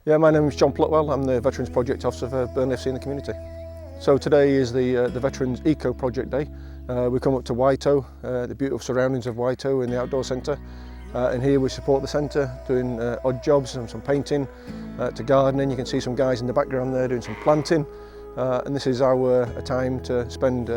Yeah, my name is John Pluckwell. I'm the Veterans Project Officer for Burnley FC in the community. So today is the Veterans Eco Project Day. We come up to Whitehough, the beautiful surroundings of Whitehough in the Outdoor Centre. And here we support the centre doing odd jobs and some painting, to gardening. You can see some guys in the background there doing some planting. And this is our time to spend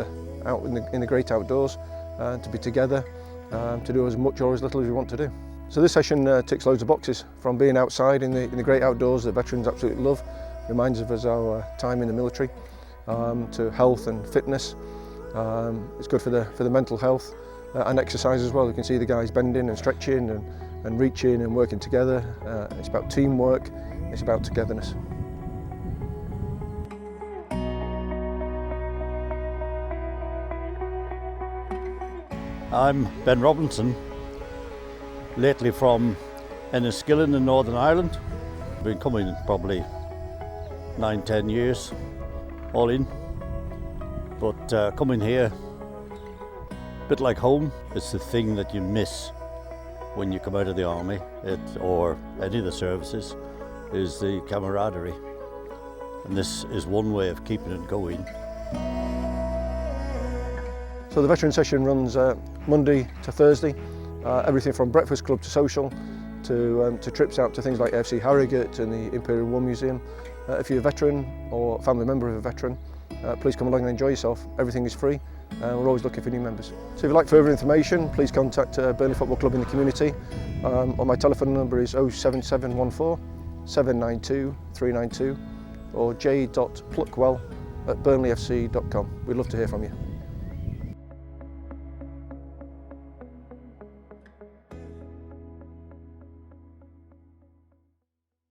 out in the great outdoors, to be together, to do as much or as little as we want to do. So this session ticks loads of boxes, from being outside in the great outdoors that veterans absolutely love, reminds of us our time in the military, to health and fitness. It's good for the mental health and exercise as well. You can see the guys bending and stretching and reaching and working together. It's about teamwork, it's about togetherness. I'm Ben Robinson, lately from Enniskillen in Northern Ireland. Been coming probably 9-10 years, all in. But coming here, a bit like home. It's the thing that you miss when you come out of the army or any of the services, is the camaraderie. And this is one way of keeping it going. So the veteran session runs Monday to Thursday. Everything from breakfast club to social, to trips out to things like FC Harrogate and the Imperial War Museum. If you're a veteran or family member of a veteran, please come along and enjoy yourself. Everything is free. We're always looking for new members. So if you'd like further information, please contact Burnley Football Club in the community. Or my telephone number is 07714 792 392 or j.pluckwell@burnleyfc.com. We'd love to hear from you.